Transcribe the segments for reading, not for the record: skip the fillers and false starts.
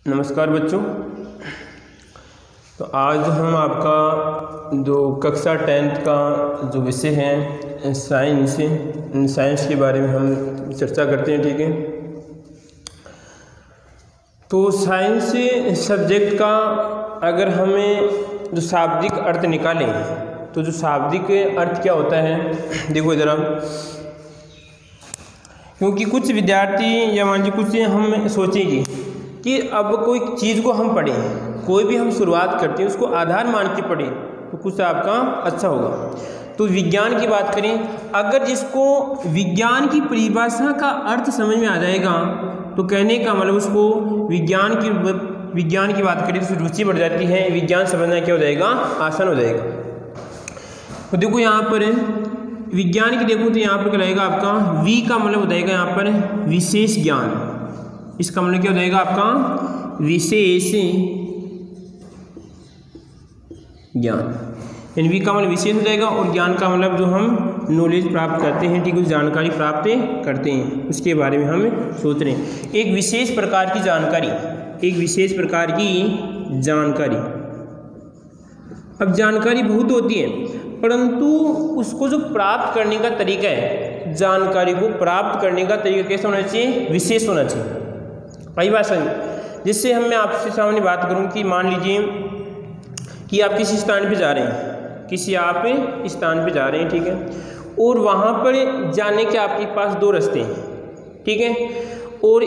नमस्कार बच्चों। तो आज हम आपका जो कक्षा 10th का जो विषय है साइंस के बारे में हम चर्चा करते हैं। ठीक है, तो साइंस सब्जेक्ट का अगर हमें जो शाब्दिक अर्थ निकालें तो जो शाब्दिक अर्थ क्या होता है, देखो इधर आप, क्योंकि कुछ विद्यार्थी या मान लीजिए कुछ हम सोचेंगे कि अब कोई चीज़ को हम पढ़ें, कोई भी हम शुरुआत करते हैं उसको आधार मान के पढ़ें तो कुछ आपका अच्छा होगा। तो विज्ञान की बात करें, अगर जिसको विज्ञान की परिभाषा का अर्थ समझ में आ जाएगा तो कहने का मतलब उसको विज्ञान की बात करें तो रुचि बढ़ जाती है, विज्ञान समझना क्या हो जाएगा, आसान हो जाएगा। तो देखो यहाँ पर विज्ञान की देखो तो यहाँ पर क्या रहेगा आपका वी का मतलब हो जाएगा यहाँ पर विशेष ज्ञान। इसका मतलब क्या हो जाएगा आपका विशेष ज्ञान, यानी वी का मतलब विशेष हो जाएगा और ज्ञान का मतलब जो हम नॉलेज प्राप्त करते हैं, ठीक है, जानकारी प्राप्त करते हैं उसके बारे में हम सोच रहे हैं। एक विशेष प्रकार की जानकारी, एक विशेष प्रकार की जानकारी। अब जानकारी बहुत होती है परंतु उसको जो प्राप्त करने का तरीका है, जानकारी को प्राप्त करने का तरीका कैसा होना चाहिए, विशेष होना चाहिए। वही बात समझ, जिससे मैं आपसे सामने बात करूं कि मान लीजिए कि आप किसी स्थान पे जा रहे हैं, किसी आप स्थान पे जा रहे हैं, ठीक है, और वहाँ पर जाने के आपके पास दो रास्ते हैं, ठीक है, और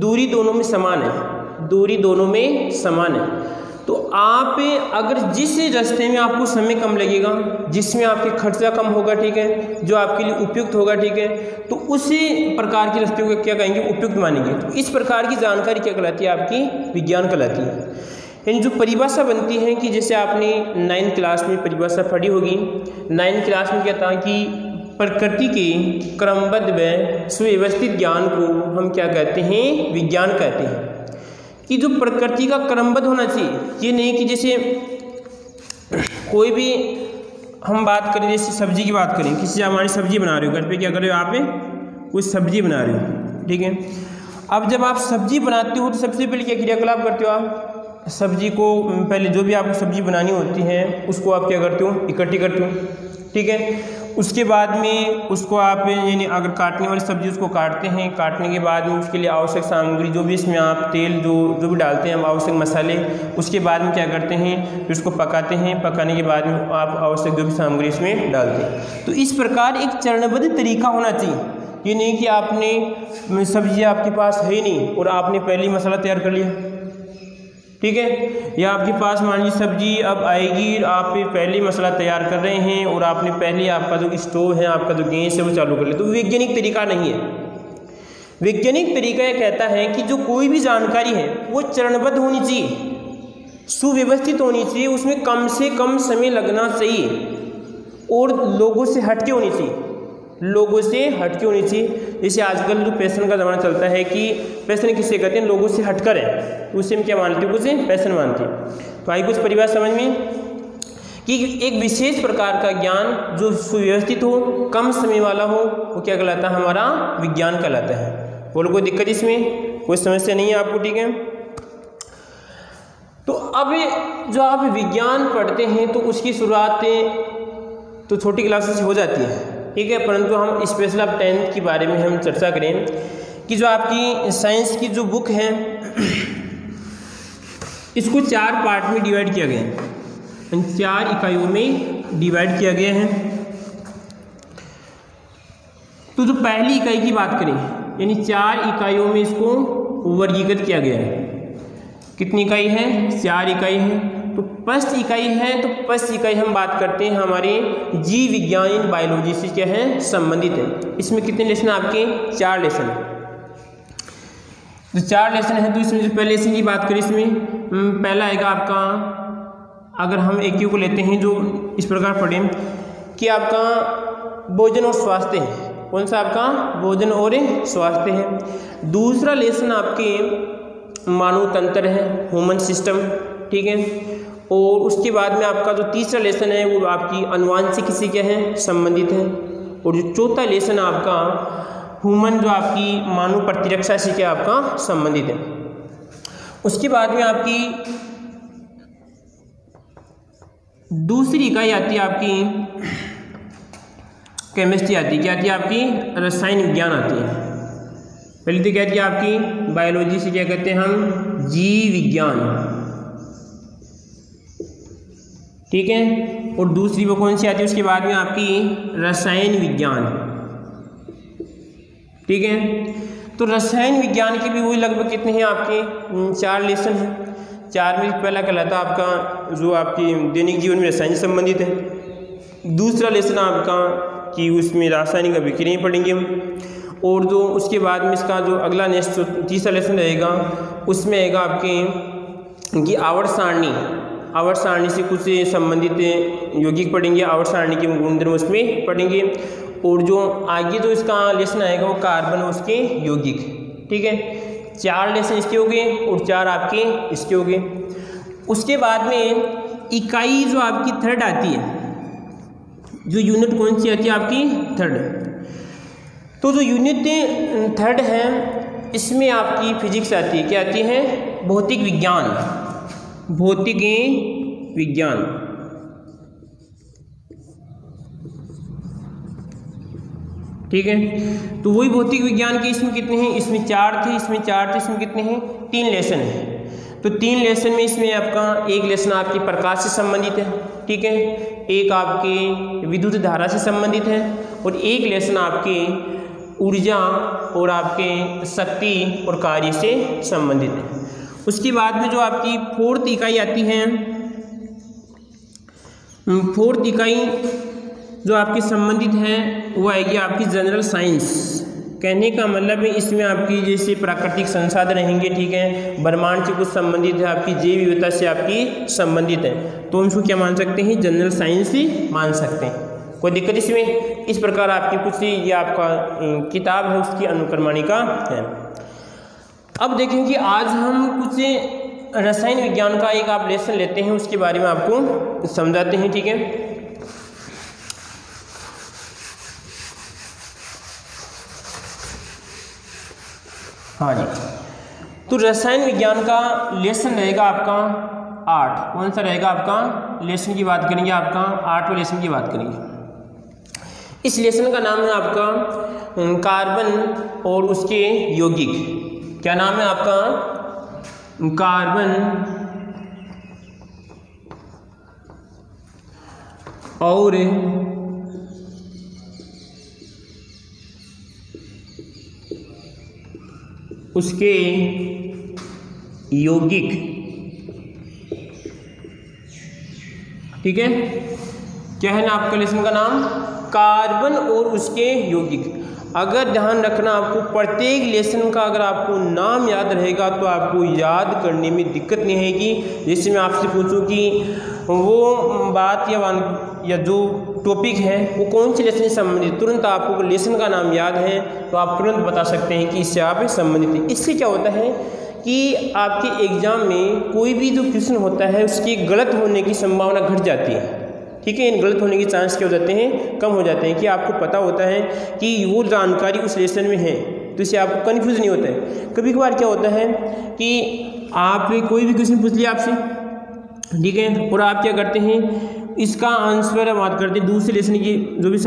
दूरी दोनों में समान है, दूरी दोनों में समान है। तो आप अगर जिस रास्ते में आपको समय कम लगेगा, जिसमें आपके खर्चा कम होगा, ठीक है, जो आपके लिए उपयुक्त होगा, ठीक है, तो उसी प्रकार के रास्ते को क्या कहेंगे, उपयुक्त मानेंगे। तो इस प्रकार की जानकारी क्या कहलाती है, आपकी विज्ञान कहलाती है। यानी जो परिभाषा बनती है कि जैसे आपने 9th क्लास में परिभाषा पढ़ी होगी, 9th क्लास में क्या था कि प्रकृति के क्रमबद्ध व सुव्यवस्थित ज्ञान को हम क्या कहते हैं, विज्ञान कहते हैं। कि जो प्रकृति का क्रमबद्ध होना चाहिए, ये नहीं कि जैसे कोई भी हम बात करें, जैसे सब्जी की बात करें, किसी हमारी सब्जी बना रहे हो घर पे, क्या कर रहे हो आप, कुछ सब्जी बना रहे हो, ठीक है। अब जब आप सब्जी बनाते हो तो सबसे पहले क्या क्रियाकलाप करते हो, आप सब्जी को पहले जो भी आपको सब्जी बनानी होती है उसको आप क्या करते हो, इकट्ठी करते हो, ठीक है। उसके बाद में उसको आप यानी अगर काटने वाली सब्जी उसको काटते हैं, काटने के बाद में उसके लिए आवश्यक सामग्री जो भी इसमें आप तेल जो भी डालते हैं, आवश्यक मसाले, उसके बाद में क्या करते हैं, फिर उसको पकाते हैं, पकाने के बाद में आप आवश्यक जो भी सामग्री इसमें डालते हैं। तो इस प्रकार एक चरणबद्ध तरीका होना चाहिए। ये नहीं कि आपने सब्जी आपके पास है ही नहीं और आपने पहले ही मसाला तैयार कर लिया, ठीक है, या आपके पास मान लीजिए सब्जी अब आएगी, आप पहले मसाला तैयार कर रहे हैं और आपने पहले आपका जो स्टोव है, आपका जो गैस है वो चालू कर लिया। तो वैज्ञानिक तरीका नहीं है। वैज्ञानिक तरीका यह कहता है कि जो कोई भी जानकारी है वो चरणबद्ध होनी चाहिए, सुव्यवस्थित होनी चाहिए, उसमें कम से कम समय लगना चाहिए और लोगों से हटके होनी चाहिए, लोगों से हटके होनी चाहिए। जैसे आजकल जो पैशन का ज़माना चलता है कि पैशन किसे कहते हैं, लोगों से हटकर है, तो उसे हम क्या मानते हैं, उसे पैशन मानते हैं। तो आई कुछ परिभाषा समझ में कि एक विशेष प्रकार का ज्ञान जो सुव्यवस्थित हो, कम समय वाला हो, वो क्या कहलाता है, हमारा विज्ञान कहलाता है। बोलो कोई दिक्कत इसमें, कोई समस्या नहीं है आपको, ठीक है। तो अब जो आप विज्ञान पढ़ते हैं तो उसकी शुरुआत तो छोटी क्लासेस से हो जाती है, ठीक है, परंतु हम स्पेशल अब 10th के बारे में हम चर्चा करें कि जो आपकी साइंस की जो बुक है इसको 4 पार्ट में डिवाइड किया गया है, इन 4 इकाइयों में डिवाइड किया गया है। तो जो पहली इकाई की बात करें, यानी 4 इकाइयों में इसको वर्गीकृत किया गया है। कितनी इकाई है, 4 इकाई है। तो फर्स्ट इकाई है, तो फर्स्ट इकाई हम बात करते हैं हमारे जीव विज्ञान बायोलॉजी से क्या है, संबंधित है। इसमें कितने लेसन आपके, 4 लेसन। तो 4 लेसन है, तो इसमें जो पहले लेसन की बात करें, इसमें पहला आएगा आपका, अगर हम एक को लेते हैं जो इस प्रकार पढ़ें कि आपका भोजन और स्वास्थ्य है। कौन सा आपका, भोजन और स्वास्थ्य है। दूसरा लेसन आपके मानव तंत्र है, ह्यूमन सिस्टम, ठीक है। और उसके बाद में आपका जो तीसरा लेसन है वो आपकी अनुवांशिक से क्या है, संबंधित है। और जो चौथा लेसन आपका ह्यूमन जो आपकी मानव प्रतिरक्षा से क्या आपका संबंधित है। उसके बाद में आपकी दूसरी इकाई आती है आपकी केमिस्ट्री आती है। क्या आती है आपकी? रसायन विज्ञान आती है। पहले तो क्या आती है आपकी बायोलॉजी से क्या कहते हैं हम? जीव विज्ञान, ठीक है। और दूसरी वो कौन सी आती है उसके बाद में? आपकी रसायन विज्ञान, ठीक है। तो रसायन विज्ञान के भी वही लगभग कितने हैं आपके? 4 लेसन हैं। 4 में पहला कहलाता आपका जो आपकी दैनिक जीवन में रसायन से संबंधित है। दूसरा लेसन आपका कि उसमें रासायनिक अभिक्रियाएं पढ़ेंगे हम। और जो उसके बाद में इसका जो अगला नेक्स्ट तीसरा लेसन रहेगा उसमें आएगा आपके कि आवर्त सारणी से कुछ संबंधित यौगिक पढ़ेंगे, आवर्त सारणी के गुणधर्म उसमें पढ़ेंगे। और जो आगे जो इसका लेसन आएगा वो कार्बन उसके यौगिक, ठीक है। 4 लेसन इसके हो गए और 4 आपके इसके हो गए। उसके बाद में इकाई जो आपकी थर्ड आती है, जो यूनिट कौन सी आती है आपकी? थर्ड। तो जो यूनिट थर्ड है इसमें आपकी फिजिक्स आती है। क्या आती है? भौतिक विज्ञान, भौतिक विज्ञान, ठीक है। तो वही भौतिक विज्ञान के इसमें कितने हैं? इसमें 4 थे, इसमें 4 थे, इसमें कितने हैं? 3 लेसन हैं। तो 3 लेसन में इसमें आपका एक लेसन आपके प्रकाश से संबंधित है, ठीक है। एक आपके विद्युत धारा से संबंधित है और एक लेसन आपके ऊर्जा और आपके शक्ति और कार्य से संबंधित है। उसके बाद में जो आपकी 4th इकाई आती है, 4th इकाई जो आपकी संबंधित है वो आएगी आपकी जनरल साइंस। कहने का मतलब है इसमें आपकी जैसे प्राकृतिक संसाधन रहेंगे, ठीक है, ब्रह्मांड से कुछ संबंधित है, आपकी जैव विविधता से आपकी संबंधित है, तो हम इसको क्या मान सकते हैं? जनरल साइंस ही मान सकते हैं। कोई दिक्कत इसमें? इस प्रकार आपकी कुछ ये आपका किताब है उसकी अनुक्रमणिका है। अब देखें कि आज हम कुछ रसायन विज्ञान का एक आप लेसन लेते हैं, उसके बारे में आपको समझाते हैं, ठीक है। हाँ जी, तो रसायन विज्ञान का लेसन रहेगा आपका 8। कौन सा रहेगा आपका? लेसन की बात करेंगे आपका 8वें लेसन की बात करेंगे। इस लेसन का नाम है आपका कार्बन और उसके यौगिक। क्या नाम है आपका? कार्बन और उसके यौगिक, ठीक है। क्या है ना आपका लेसन का नाम? कार्बन और उसके यौगिक। अगर ध्यान रखना आपको प्रत्येक लेसन का अगर आपको नाम याद रहेगा तो आपको याद करने में दिक्कत नहीं आएगी। जैसे मैं आपसे पूछूं कि वो बात या जो टॉपिक है वो कौन से लेसन से संबंधित, तुरंत आपको लेसन का नाम याद है तो आप तुरंत बता सकते हैं कि इससे आप संबंधित हैं। इससे क्या होता है कि आपके एग्जाम में कोई भी जो क्वेश्चन होता है उसकी गलत होने की संभावना घट जाती है, ठीक है। इन गलत होने के चांस क्या हो जाते हैं? कम हो जाते हैं, कि आपको पता होता है कि वो जानकारी उस लेसन में है, तो इससे आपको कन्फ्यूज नहीं होता है। कभी कभार क्या होता है कि आप कोई भी क्वेश्चन पूछ लिया आपसे, ठीक है, और आप क्या करते हैं इसका आंसर बात करते हैं दूसरे लेसन की जो भी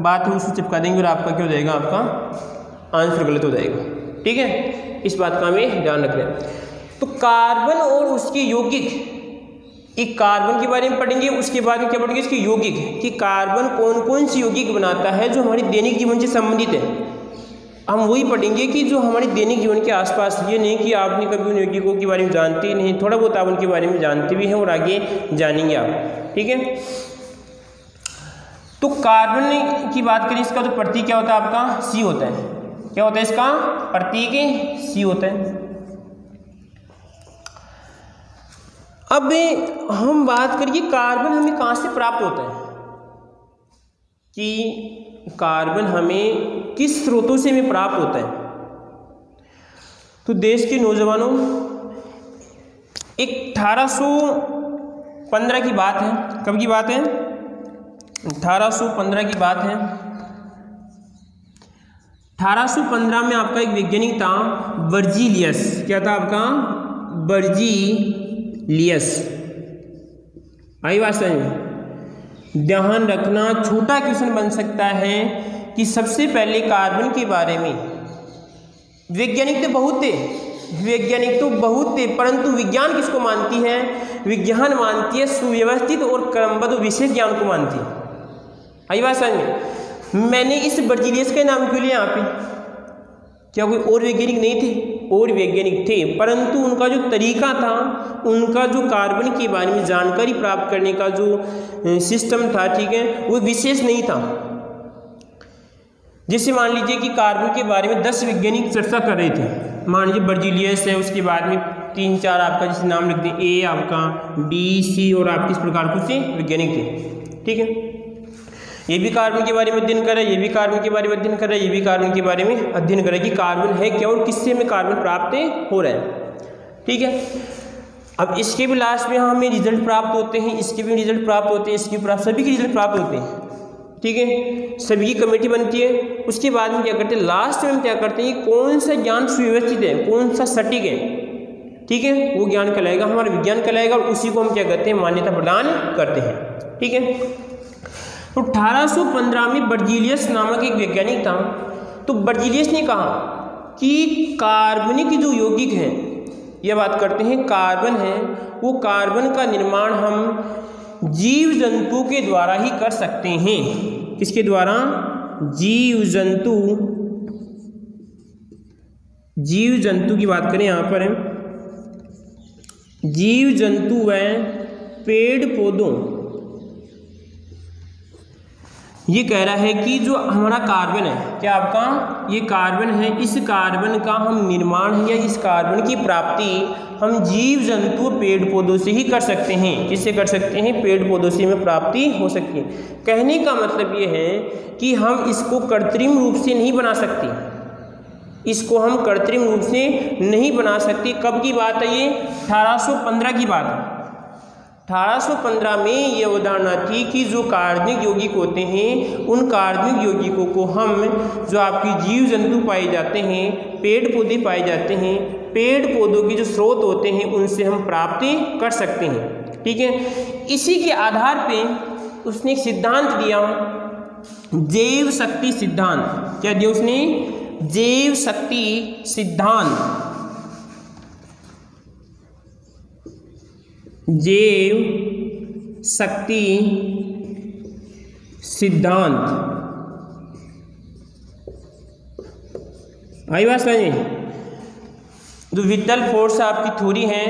बात है उसको चिपका देंगे और आपका क्या हो जाएगा? आपका आंसर गलत हो जाएगा, ठीक है। इस बात का हमें ध्यान रखना है। तो कार्बन और उसके यौगिक, एक कार्बन के बारे में पढ़ेंगे, उसके बाद में क्या पढ़ेंगे? इसके यौगिक, कि कार्बन कौन कौन सी यौगिक बनाता है जो हमारे दैनिक जीवन से संबंधित है। हम वही पढ़ेंगे कि जो हमारे दैनिक जीवन के आसपास, ये नहीं कि आपने कभी उन यौगिकों के बारे में जानते ही नहीं, थोड़ा बहुत आप उनके बारे में जानते भी हैं और आगे जानेंगे आप, ठीक है। तो कार्बन की बात करें, इसका तो प्रतीक क्या होता है आपका? सी होता है। क्या होता है इसका प्रतीक? सी होता है। अब हम बात करिए कार्बन हमें कहाँ से प्राप्त होता है, कि कार्बन हमें किस स्रोतों से हमें प्राप्त होता है। तो देश के नौजवानों, एक 1815 की बात है। कब की बात है? 1815 की बात है। 1815 में आपका एक वैज्ञानिक था वर्जीलियस। क्या था आपका? बर्जीलियस। आई बात समझ में? ध्यान रखना, छोटा क्वेश्चन बन सकता है कि सबसे पहले कार्बन के बारे में वैज्ञानिक तो बहुत थे, परंतु विज्ञान किसको मानती है? विज्ञान मानती है सुव्यवस्थित और क्रमबद्ध विशेष ज्ञान को मानती है। आई बात समझ में? मैंने इस बर्जीलियस का नाम क्यों लिया यहाँ पे? क्या कोई और वैज्ञानिक नहीं थे? और वैज्ञानिक थे, परंतु उनका जो तरीका था, उनका जो कार्बन के बारे में जानकारी प्राप्त करने का जो सिस्टम था, ठीक है, वो विशेष नहीं था। जैसे मान लीजिए कि कार्बन के बारे में 10 वैज्ञानिक चर्चा कर रहे थे, मान लीजिए बर्जीलियस है, उसके बाद में 3-4 आपका जैसे नाम लिख दें, ए आपका, डी, सी और आपके इस प्रकार कुछ वैज्ञानिक थे, ठीक है। ये भी कार्बन के बारे में अध्ययन कर रहा है, ये भी कार्बन के बारे में अध्ययन कर रहा है, ये भी कार्बन के बारे में अध्ययन कर रहा है कि कार्बन है क्या और किससे हमें कार्बन प्राप्त हो रहा है, ठीक है। अब इसके भी लास्ट में हमें रिजल्ट प्राप्त होते हैं, इसके भी रिजल्ट प्राप्त होते हैं, इसके प्राप्त, सभी के रिजल्ट प्राप्त होते हैं, ठीक है। सभी की कमेटी बनती है, उसके बाद में क्या करते हैं, लास्ट में हम क्या करते हैं, कौन सा ज्ञान सुव्यवस्थित है, कौन सा सटीक है, ठीक है, वो ज्ञान कहलाएगा, हमारा विज्ञान कहलाएगा, और उसी को हम क्या करते हैं, मान्यता प्रदान करते हैं, ठीक है। तो 1815 में बर्जीलियस नामक एक वैज्ञानिक था। तो बर्जीलियस ने कहा कि कार्बनिक जो यौगिक हैं, यह बात करते हैं कार्बन है, वो कार्बन का निर्माण हम जीव जंतु के द्वारा ही कर सकते हैं। किसके द्वारा? जीव जंतु की बात करें यहाँ पर, जीव जंतु व पेड़ पौधों, ये कह रहा है कि जो हमारा कार्बन है, क्या आपका ये कार्बन है, इस कार्बन का हम निर्माण है या इस कार्बन की प्राप्ति हम जीव जंतु पेड़ पौधों से ही कर सकते हैं। किससे कर सकते हैं? पेड़ पौधों से हमें प्राप्ति हो सकती है। कहने का मतलब ये है कि हम इसको कृत्रिम रूप से नहीं बना सकते, इसको हम कृत्रिम रूप से नहीं बना सकते। कब की बात है ये? 1815 की बात है। 1815 में ये अवधारणा थी कि जो कार्बनिक यौगिक होते हैं, उन कार्बनिक यौगिकों को हम, जो आपकी जीव जंतु पाए जाते हैं, पेड़ पौधे पाए जाते हैं, पेड़ पौधों के जो स्रोत होते हैं, उनसे हम प्राप्ति कर सकते हैं, ठीक है। इसी के आधार पे उसने एक सिद्धांत दिया, जैव शक्ति सिद्धांत। क्या दिया उसने? जैव शक्ति सिद्धांत। जैव शक्ति सिद्धांत। आई बात समझे? जो विटल फोर्स आपकी थ्योरी है,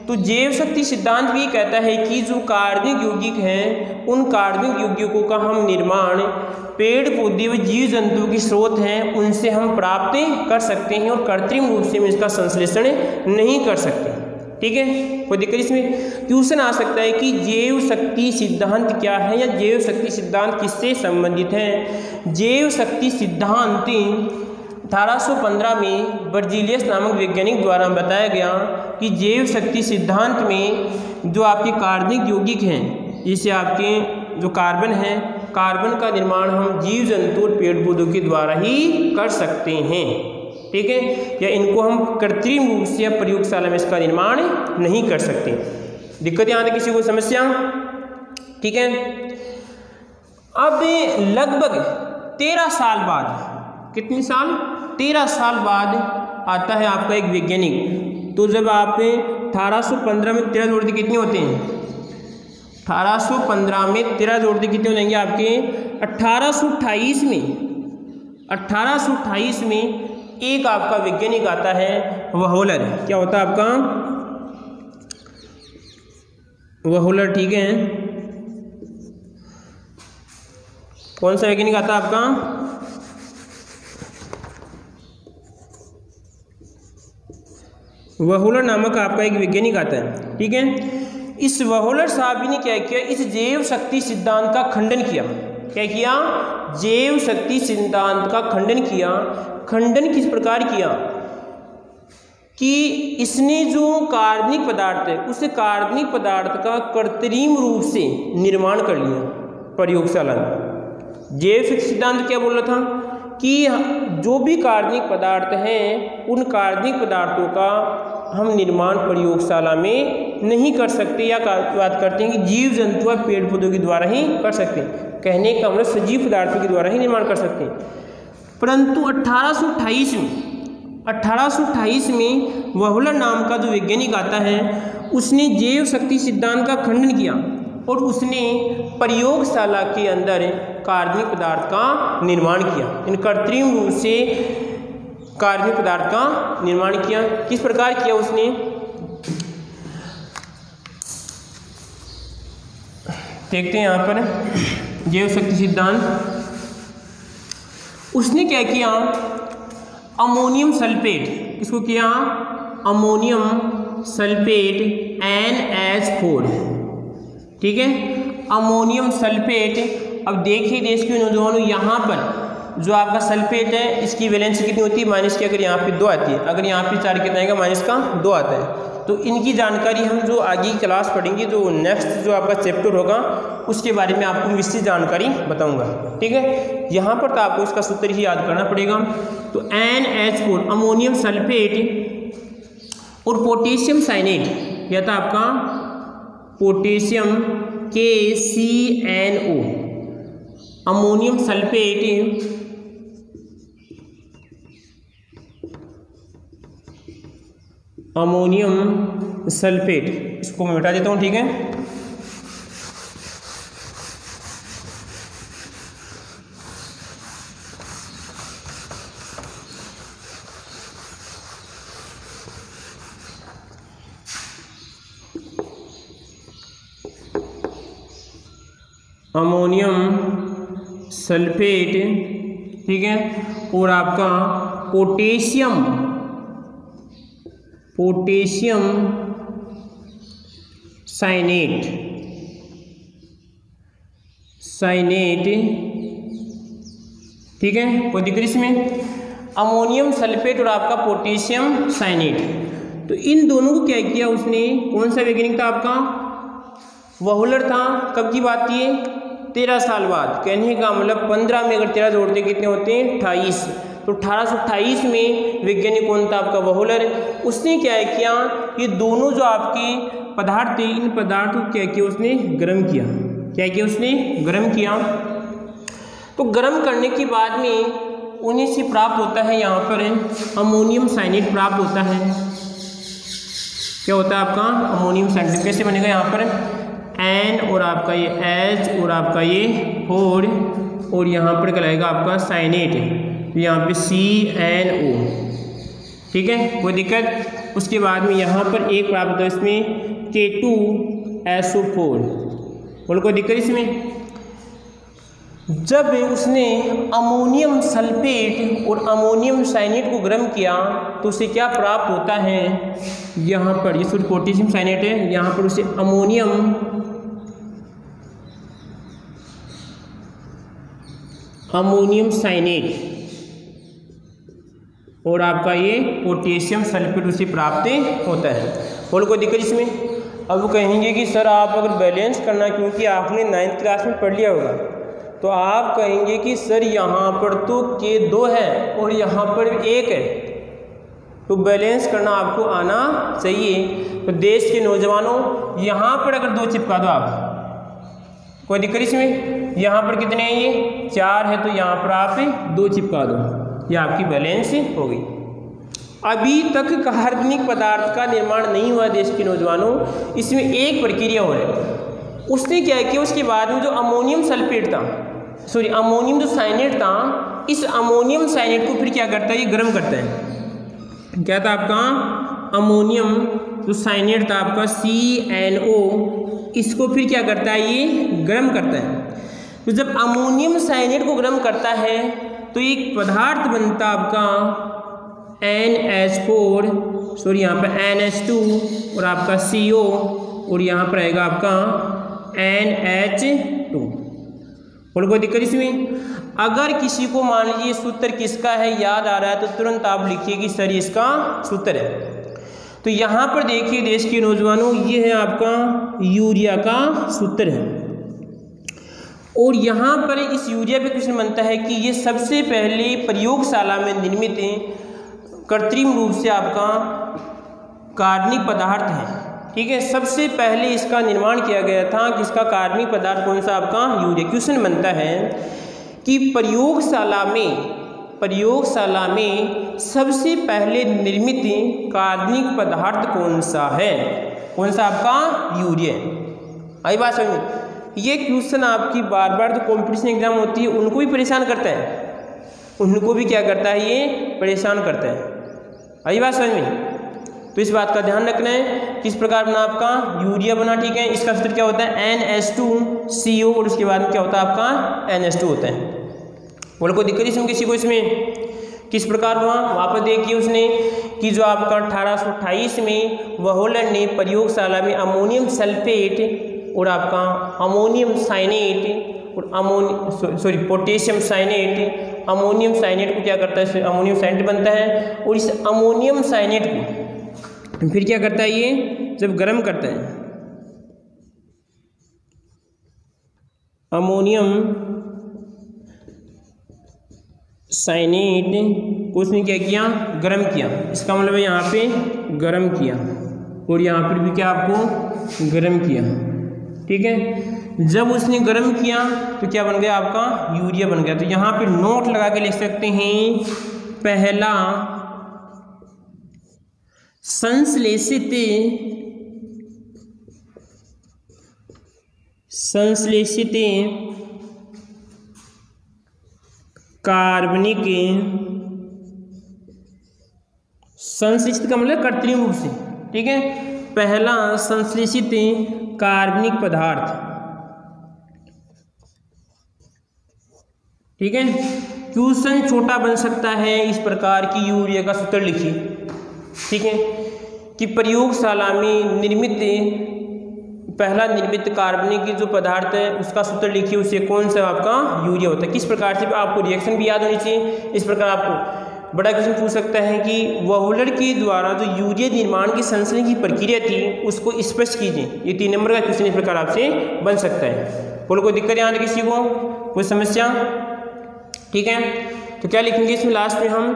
तो जैव शक्ति सिद्धांत भी कहता है कि जो कार्बनिक यौगिक हैं, उन कार्बनिक यौगिकों का हम निर्माण पेड़ पौधे व जीव जंतु के स्रोत हैं, उनसे हम प्राप्त कर सकते हैं, और कृत्रिम रूप से हम इसका संश्लेषण नहीं कर सकते, ठीक है। कोई दिक्कत इसमें? क्वेश्चन आ सकता है कि जैव शक्ति सिद्धांत क्या है, या जैव शक्ति सिद्धांत किससे संबंधित है? जैव शक्ति सिद्धांत 1815 में बर्जीलियस नामक वैज्ञानिक द्वारा बताया गया कि जैव शक्ति सिद्धांत में जो आपके कार्बनिक यौगिक हैं, जैसे आपके जो कार्बन है, कार्बन का निर्माण हम जीव जंतु और पेड़ पौधों के द्वारा ही कर सकते हैं, ठीक है, या इनको हम कृत्रिम रूप से या प्रयोगशाला में इसका निर्माण नहीं कर सकते। दिक्कत यहाँ तक किसी को समस्या? ठीक है। अब लगभग 13 साल बाद, कितने साल? 13 साल बाद आता है आपका एक वैज्ञानिक। तो जब आप 1815 में 13 जोड़ दिए कितने होते हैं? 1815 में 13 जोड़ दिए कितने हो जाएंगे आपके? 1828 में एक आपका वैज्ञानिक आता है, वहोलर। क्या होता है आपका? वहोलर, ठीक है। कौन सा वैज्ञानिक आता है आपका? वहोलर नामक आपका एक वैज्ञानिक आता है, ठीक है। इस वहोलर साहब ने क्या किया? इस जैव शक्ति सिद्धांत का खंडन किया। क्या किया? जैव शक्ति सिद्धांत का खंडन किया। खंडन किस प्रकार किया कि इसने जो कार्बनिक पदार्थ है, उस कार्बनिक पदार्थ का कृत्रिम रूप से निर्माण कर लिया प्रयोगशाला में। जैव शक्ति सिद्धांत क्या बोल रहा था कि जो भी कार्बनिक पदार्थ हैं, उन कार्बनिक पदार्थों का हम निर्माण प्रयोगशाला में नहीं कर सकते, या बात करते हैं कि जीव जंतु व पेड़ पौधों के द्वारा ही कर सकते हैं। कहने का मतलब सजीव पदार्थों के द्वारा ही निर्माण कर सकते हैं। परंतु 1828 में वहुलर नाम का जो वैज्ञानिक आता है, उसने जैव शक्ति सिद्धांत का खंडन किया और उसने प्रयोगशाला के अंदर कार्बनिक पदार्थ का निर्माण किया, इन कृत्रिम रूप से कार्बनिक पदार्थ का निर्माण किया। किस प्रकार किया उसने? देखते हैं यहाँ पर जैव शक्ति सिद्धांत। उसने क्या किया? अमोनियम सल्फेट, इसको किया अमोनियम सल्फेट NH4, ठीक है, अमोनियम सल्फेट। अब देखिए देश के नौजवानों, यहाँ पर जो आपका सल्फेट है, इसकी वैलेंसी कितनी होती है? माइनस की। अगर यहाँ पे 2 आती है, अगर यहाँ पे 4 कितना आएगा? माइनस का 2 आता है। तो इनकी जानकारी हम जो आगे की क्लास पढ़ेंगे, जो नेक्स्ट जो आपका चैप्टर होगा, उसके बारे में आपको विस्तृत जानकारी बताऊंगा, ठीक है। यहाँ पर तो आपको इसका सूत्र ही याद करना पड़ेगा। तो NH4 अमोनियम सल्फेट और पोटेशियम साइनेट, यह था आपका potassium KCNO, ammonium sulphate ammonium sulphate, इसको मैं मिटा देता हूँ, ठीक है। अमोनियम सल्फेट, ठीक है, और आपका पोटेशियम साइनेट, ठीक है। कोई दिक्कत इसमें? अमोनियम सल्फेट और आपका पोटेशियम साइनेट, तो इन दोनों को क्या किया उसने? कौन सा वैज्ञानिक था आपका? वहुलर था। कब की बात थी? 13 साल बाद। कहने का मतलब 15 में अगर 13 जोड़ते कितने होते हैं? 28। तो 1828 में वैज्ञानिक कौन था? आपका वहुलर। उसने क्या किया? ये दोनों जो आपके पदार्थ थे, इन पदार्थों को क्या किया उसने? गर्म किया। क्या किया उसने? गर्म किया। तो गर्म करने के बाद में उन्हीं से प्राप्त होता है यहाँ पर अमोनियम साइनेट प्राप्त होता है। क्या होता है आपका? Ammonium cyanate. कैसे बनेगा? यहाँ पर N और आपका ये H और आपका ये 4 और यहाँ पर क्या लगेगा आपका? साइनेट, यहाँ पे CNO, ठीक है, कोई दिक्कत? उसके बाद में यहाँ पर एक प्राप्त होता है इसमें K2SO4, बोलो कोई दिक्कत इसमें? जब उसने अमोनियम सल्फेट और अमोनियम साइनेट को गर्म किया तो उसे क्या प्राप्त होता है? यहाँ पर ये पोटेशियम साइनेट है, यहाँ पर उसे अमोनियम साइनेट और आपका ये पोटेशियम सल्फेट उसे प्राप्त होता है। बोलो कोई दिक्कत इसमें? अब वो कहेंगे कि सर आप अगर बैलेंस करना, क्योंकि आपने 9th क्लास में पढ़ लिया होगा, तो आप कहेंगे कि सर यहाँ पर तो K2 है और यहाँ पर 1 है, तो बैलेंस करना आपको आना चाहिए। तो देश के नौजवानों, यहाँ पर अगर 2 चिपका दो आप, कोई दिक्कत इसमें? यहाँ पर कितने हैं? ये 4 है, तो यहाँ पर आप 2 चिपका दो, ये आपकी बैलेंस हो गई। अभी तक कार्बनिक पदार्थ का निर्माण नहीं हुआ देश के नौजवानों, इसमें एक प्रक्रिया हो रही है। उसने क्या किया? उसके बाद में जो अमोनियम सल्फेट था, सॉरी अमोनियम जो साइनेट था, इस अमोनियम साइनेट को फिर क्या करता है? ये गर्म करता है। क्या था आपका? अमोनियम जो साइनेट था आपका CNO, इसको फिर क्या करता है? ये गर्म करता है। तो जब अमोनियम साइनेट को गर्म करता है तो एक पदार्थ बनता आपका NH4, सॉरी यहाँ पर NH2 और आपका CO और यहाँ पर आएगा आपका NH2। और कोई दिक्कत इसमें? अगर किसी को मान लीजिए सूत्र किसका है याद आ रहा है तो तुरंत आप लिखिए कि सर इसका सूत्र है। तो यहाँ पर देखिए देश के नौजवानों, ये है आपका यूरिया का सूत्र है। और यहाँ पर इस यूरिया पे क्वेश्चन बनता है कि ये सबसे पहले प्रयोगशाला में निर्मित कृत्रिम रूप से आपका कार्बनिक पदार्थ है। ठीक है, सबसे पहले इसका निर्माण किया गया था कि इसका कार्बनिक पदार्थ कौन सा आपका यूरिया। क्वेश्चन बनता है कि प्रयोगशाला में सबसे पहले निर्मित कार्बनिक पदार्थ कौन सा है, कौन सा आपका यूरिया। आई बात समझ में। ये क्वेश्चन आपकी बार बार जो कॉम्पिटिशन एग्जाम होती है उनको भी परेशान करता है, उनको भी क्या करता है, ये परेशान करता है। आई बात समझ में। तो इस बात का ध्यान रखना है किस प्रकार बना आपका यूरिया बना। ठीक है, इसका सूत्र क्या होता है NH2CO और उसके बाद में क्या होता है आपका NH2 होता है। बोलो कोई दिक्कत इसमें किसी को, इसमें किस प्रकार हुआ वापस देखिए उसने कि जो आपका 1828 में वहोलर ने प्रयोगशाला में अमोनियम सल्फेट और आपका अमोनियम साइनेट और पोटेशियम साइनेट, अमोनियम साइनेट को क्या करता है, अमोनियम साइनेट बनता है और इस अमोनियम साइनेट को फिर क्या करता है, ये जब गर्म करता है अमोनियम साइनेट को उसने क्या किया, गर्म किया। इसका मतलब है यहाँ पे गर्म किया और यहाँ पर भी क्या आपको गर्म किया। ठीक है, जब उसने गर्म किया तो क्या बन गया आपका यूरिया बन गया। तो यहाँ पे नोट लगा के लिख सकते हैं, पहला संश्लेषित कार्बनिक, संश्लेषित का मतलब कृत्रिम रूप से। ठीक है, पहला संश्लेषित कार्बनिक पदार्थ। ठीक है, क्वेश्चन छोटा बन सकता है इस प्रकार की यूरिया का सूत्र लिखिए। ठीक है, कि प्रयोगशाला में पहला निर्मित कार्बनिक जो पदार्थ है उसका सूत्र लिखिए, उससे कौन सा आपका यूरिया होता है। किस प्रकार से आपको रिएक्शन भी याद होनी चाहिए। इस प्रकार आपको बड़ा क्वेश्चन पूछ सकता है कि वहोलर के द्वारा जो यूरिया निर्माण की संश्लेषण की प्रक्रिया थी उसको स्पष्ट कीजिए। ये 3 नंबर का क्वेश्चन इस प्रकार आपसे बन सकता है। बोलो कोई दिक्कत यहाँ किसी को, कोई समस्या। ठीक है, तो क्या लिखेंगे इसमें लास्ट में हम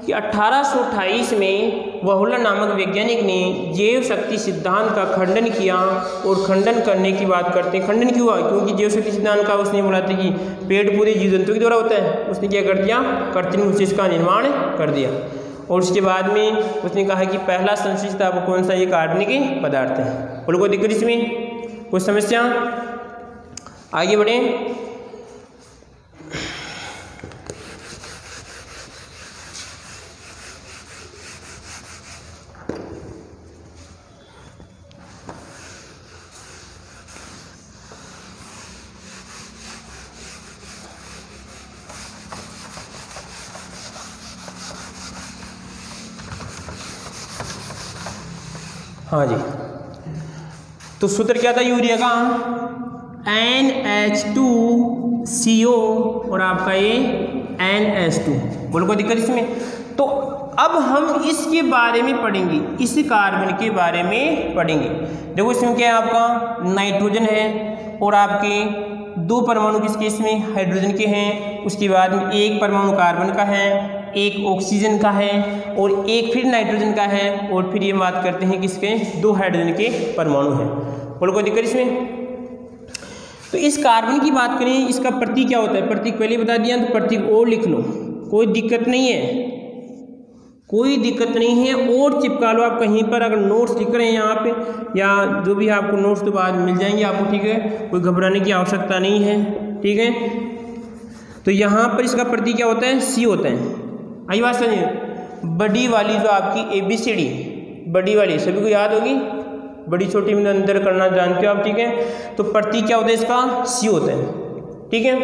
कि 1828 में वहोलर नामक वैज्ञानिक ने जैव शक्ति सिद्धांत का खंडन किया। और खंडन करने की बात करते हैं, खंडन क्यों हुआ, क्योंकि जैव शक्ति सिद्धांत का उसने बोला था कि पेड़ पूरे जीव जंतु के द्वारा होता है, उसने क्या कर दिया, कृत्रिम रूप से इसका निर्माण कर दिया। और उसके बाद में उसने कहा कि पहला संश्लेषित आपको कौन सा ये कार्बनिक पदार्थ है। बोलो कोई दिक्कत इसमें, कोई समस्या। आगे बढ़े। हाँ जी, तो सूत्र क्या था यूरिया का, NH2CO और आपका ये NH2। बोलो कोई दिक्कत इसमें। तो अब हम इसके बारे में पढ़ेंगे, इस कार्बन के बारे में पढ़ेंगे। देखो इसमें क्या है, आपका नाइट्रोजन है और आपके 2 परमाणु किसके इसमें हाइड्रोजन के हैं। उसके बाद में 1 परमाणु कार्बन का है, 1 ऑक्सीजन का है और 1 फिर नाइट्रोजन का है। और फिर ये बात करते हैं किसके, 2 हाइड्रोजन के परमाणु हैं। बोलो कोई दिक्कत इसमें। तो इस कार्बन की बात करें, इसका प्रतीक क्या होता है, प्रतीक पहले बता दिया, तो प्रतीक और लिख लो, कोई दिक्कत नहीं है, कोई दिक्कत नहीं है। और चिपका लो आप कहीं पर, अगर नोट्स लिख रहे हैं यहाँ पे या जो भी आपको नोट्स तो बाद मिल जाएंगे आपको। ठीक है, कोई घबराने की आवश्यकता नहीं है। ठीक है, तो यहाँ पर इसका प्रतीक क्या होता है, C होता है। आई बात समझिए, बड़ी वाली जो आपकी ABCD, बड़ी वाली सभी को याद होगी, बड़ी छोटी में अंतर करना जानते हो आप। ठीक है, तो प्रतीक क्या होता है इसका, C होता है। ठीक है,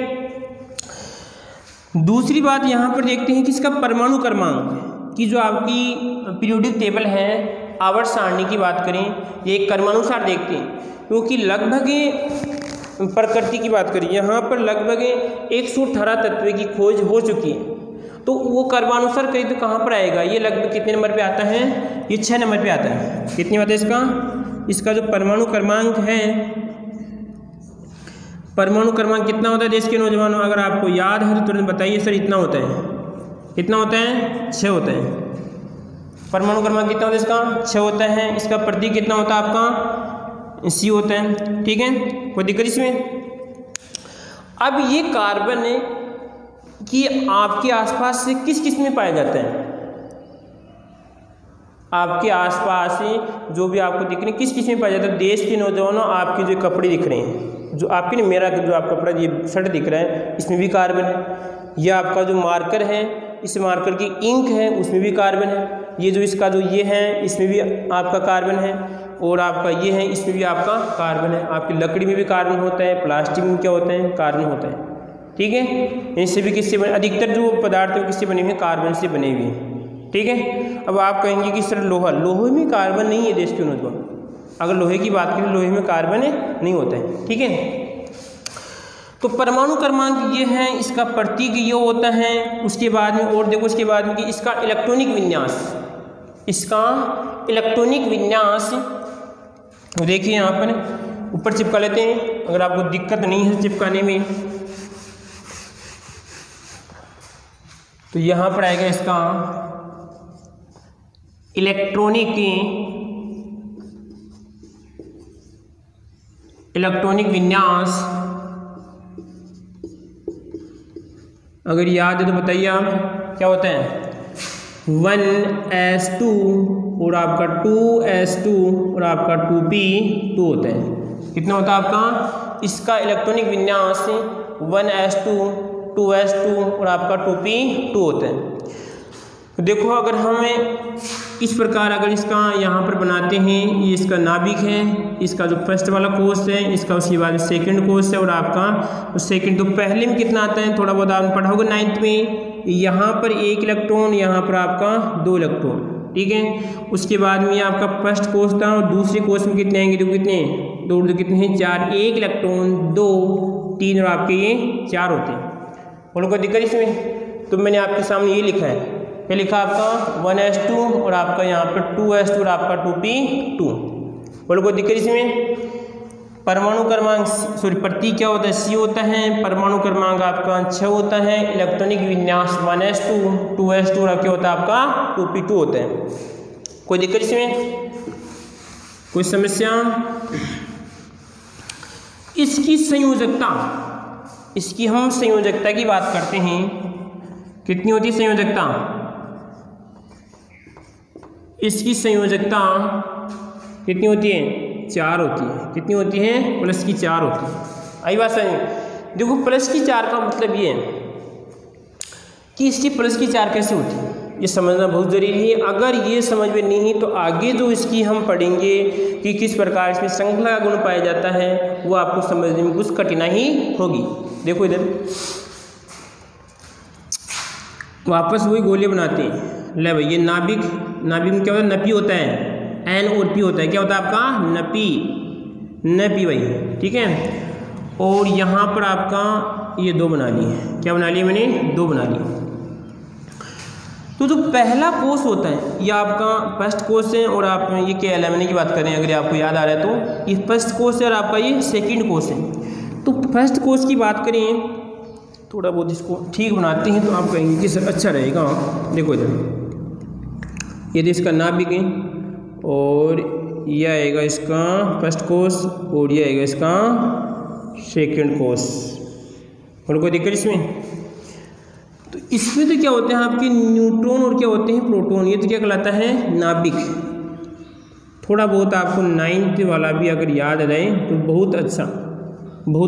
दूसरी बात यहाँ पर देखते हैं कि इसका परमाणु क्रमांक की जो आपकी पीरियोडिक टेबल है, आवर्त सारणी की बात करें, ये एक क्रमानुसार देखते हैं, क्योंकि लगभग प्रकृति की बात करें यहाँ पर लगभग 118 तत्व की खोज हो चुकी है। तो वो क्रमानुसार करें तो कहाँ पर आएगा, ये लगभग कितने नंबर पे आता है, ये 6 नंबर पे आता है। कितनी बात है इसका जो परमाणु क्रमांक है, परमाणु क्रमांक कितना होता है देश के नौजवानों, अगर आपको याद है तो तुरंत बताइए सर। इतना होता है, कितना होता है, 6 होता है। परमाणु क्रमांक कितना होता है इसका 6 होता है। इसका प्रतीक कितना होता है आपका C होता है, ठीक है, कोई दिक्कत इसमें। अब ये कार्बन कि आपके आसपास से किस किस में पाया जाता है, आपके आसपास जो भी आपको दिख रहे हैं किस किस में पाया जाता है। देश के नौजवानों आपके जो कपड़े दिख रहे हैं, जो आपके मेरा जो आप कपड़ा ये शर्ट दिख रहा है इसमें भी कार्बन है। यह आपका जो मार्कर है, इस मार्कर की इंक है उसमें भी कार्बन है। ये जो इसका जो ये है इसमें भी आपका कार्बन है, और आपका ये है इसमें भी आपका कार्बन है। आपकी लकड़ी में भी कार्बन होता है, प्लास्टिक में क्या होता है कार्बन होता है, ठीक है। इससे भी किससे बने, अधिकतर जो पदार्थ है किससे बने हुए हैं कार्बन से बने हुए हैं, ठीक है। अब आप कहेंगे कि सर लोहे में कार्बन नहीं है देश के नौजवान। अगर लोहे की बात करें लोहे में कार्बन नहीं होता है, ठीक है। तो परमाणु क्रमांक ये है, इसका प्रतीक ये होता है। उसके बाद में और देखो इसके बाद में कि इसका इलेक्ट्रॉनिक विन्यास, इसका इलेक्ट्रॉनिक विन्यास देखिए यहाँ पर ऊपर चिपका लेते हैं, अगर आपको दिक्कत नहीं है चिपकाने में तो यहाँ पर आएगा इसका इलेक्ट्रॉनिक विन्यास। अगर याद है तो बताइए आप क्या होता है 1s2 और आपका 2s2 और आपका 2p2 होता है। कितना होता है आपका इसका इलेक्ट्रॉनिक विन्यास 1s2 2s2 और आपका 2p2 होता है। तो देखो अगर हमें इस प्रकार अगर इसका यहाँ पर बनाते हैं, ये इसका नाभिक है, इसका जो फर्स्ट वाला कोष है, इसका उसके बाद सेकंड कोष है और आपका सेकंड। तो पहले में कितना आता है थोड़ा बहुत आपने पढ़ा होगा 9th में, यहाँ पर 1 इलेक्ट्रॉन, यहाँ पर आपका 2 इलेक्ट्रॉन, ठीक है। उसके बाद में आपका फर्स्ट कोष था और दूसरे कोष में कितने आएंगे, तो कितने 2 कितने हैं 4, 1 इलेक्ट्रॉन 2 3 और आपके ये 4 होते हैं। बोलो कोई दिक्कत इसमें। तो मैंने आपके सामने ये लिखा है, क्या लिखा आपका 1s2 और आपका यहाँ पर 2s2 और आपका 2p2। बोलो कोई दिक्कत इसमें। परमाणु क्रमांक प्रतीक क्या होता है C होता है। परमाणु क्रमांक आपका 6 होता है। इलेक्ट्रॉनिक विन्यास 1s2 2s2 और क्या होता है आपका 2p2 होता है। कोई दिक्कत इसमें, कोई समस्या। इसकी संयोजकता, इसकी हम संयोजकता की बात करते हैं, कितनी होती है संयोजकता। इसकी संयोजकता कितनी होती है 4 होती है। कितनी होती है प्लस की 4 होती है। आई बात समझ। देखो प्लस की 4 का मतलब ये है कि इसकी प्लस की 4 कैसे होती है ये समझना बहुत ज़रूरी है। अगर ये समझ में नहीं तो आगे जो इसकी हम पढ़ेंगे कि किस प्रकार इसमें श्रृंखला का गुण पाया जाता है वो आपको समझने में कुछ कठिनाई होगी। देखो इधर वापस वही गोले बनाते हैं। ले भाई ये नाभिक, नाभिक में क्या होता है नपी होता है, एन और पी होता है। क्या होता है आपका नपी भाई, ठीक है। और यहाँ पर आपका ये 2 बना लिए, क्या बना लिए मैंने 2 बना लिए। तो जो पहला कोष होता है ये आपका फर्स्ट कोष है और आप ये KLMNA की बात करें अगर आपको याद आ रहा है तो ये फर्स्ट कोष है और आपका ये सेकंड कोष है। तो फर्स्ट कोष की बात करें थोड़ा बहुत इसको ठीक बनाते हैं तो आप कहेंगे कि सर अच्छा रहेगा। देखो इधर ये तो इसका नाभिक है और यह आएगा इसका फर्स्ट कोष और यह आएगा इसका सेकंड कोष। और कोई दिक्कत इसमें। तो इसमें तो क्या होते हैं आपके न्यूट्रॉन और क्या होते हैं प्रोटॉन। ये तो क्या कहलाता है नाभिक। थोड़ा बहुत आपको 9th वाला भी अगर याद रहे तो बहुत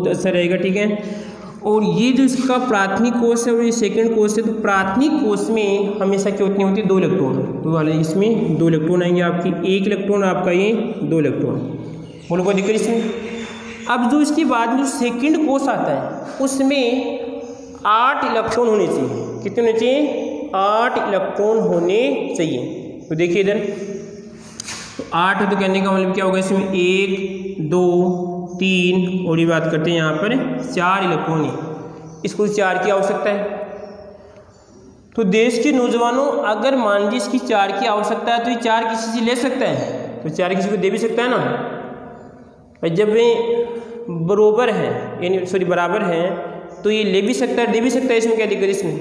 अच्छा रहेगा, ठीक है। और ये जो इसका प्राथमिक कोष है और ये सेकंड कोष है, तो प्राथमिक कोष में हमेशा क्या होती है 2 इलेक्ट्रॉन। तो वाले इसमें 2 इलेक्ट्रॉन आएंगे आपकी, 1 इलेक्ट्रॉन आपका ये 2 इलेक्ट्रॉन। बोलो कोई दिक्कत इसमें। अब जो इसके बाद में जो सेकंड कोष आता है उसमें 8 इलेक्ट्रॉन होने चाहिए। कितने होने चाहिए 8 इलेक्ट्रॉन होने चाहिए। तो देखिए इधर तो 8 है तो कहने का मतलब क्या होगा इसमें 1 2 3 और ये बात करते हैं यहाँ पर 4 इलेक्ट्रॉन है। इसको 4 की आवश्यकता है। तो देश के नौजवानों अगर मान लीजिए इसकी 4 की आवश्यकता है तो ये 4 किसी से ले सकता है, तो 4 किसी को दे भी सकता है ना भाई। जब ये बराबर है यानी बराबर है तो ये ले भी सकता है दे भी सकता है, इसमें क्या दिक्कत इसमें।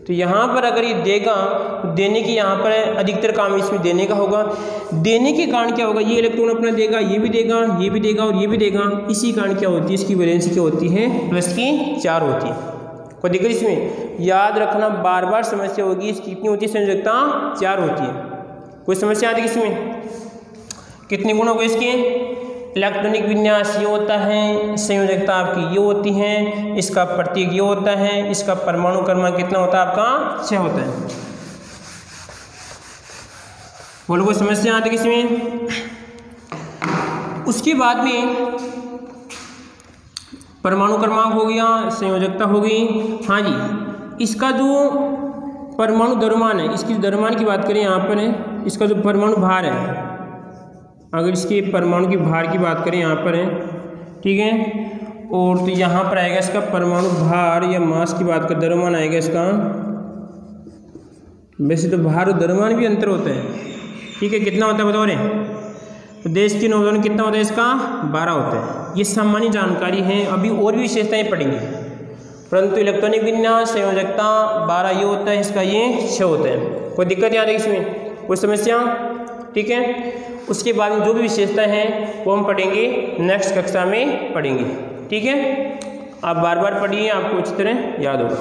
तो यहाँ पर अगर ये देगा तो देने की यहाँ पर अधिकतर काम इसमें देने का होगा। देने के कारण क्या होगा, ये इलेक्ट्रॉन अपना देगा, ये भी देगा, ये भी देगा और ये भी देगा। इसी कारण क्या होती है, इसकी वैलेंसी क्या होती है, प्लस की 4 होती है। कोई दिक्कत इसमें, याद रखना बार बार समस्या होगी, इसकी कितनी होती है संयोजकता 4 होती है। कोई समस्या आती है इसमें, कितने गुण हो गए इसके, इलेक्ट्रॉनिक विन्यास ये होता है, संयोजकता आपकी ये होती है, इसका प्रतीक ये होता है, इसका परमाणु क्रमांक कितना होता है आपका 6 होता है। बोलो कोई समस्या आती है इसमें। उसके बाद में परमाणु क्रमांक हो गया, संयोजकता हो गई। हाँ जी, इसका जो परमाणु द्रव्यमान है, इसकी द्रव्यमान की बात करें यहाँ पर है, इसका जो परमाणु भार है, अगर इसके परमाणु की भार की बात करें यहाँ पर है, ठीक है, और तो यहाँ पर आएगा इसका परमाणु भार या मास की बात कर, द्रव्यमान आएगा इसका। वैसे तो भार और द्रव्यमान भी अंतर होता है, ठीक है, कितना होता है बताओ रे, तो देश के नौजवान कितना होता है इसका 12 होता है। ये सामान्य जानकारी है, अभी और भी विशेषताएं पढ़ेंगे, परंतु इलेक्ट्रॉनिक विन्यास संयोजकता 12 ये होता है, इसका ये 6 होता है। कोई दिक्कत याद है इसमें, कोई समस्या, ठीक है। उसके बाद में जो भी विशेषता है वो हम पढ़ेंगे नेक्स्ट कक्षा में पढ़ेंगे, ठीक है। आप बार बार पढ़िए, आपको अच्छी तरह याद होगा।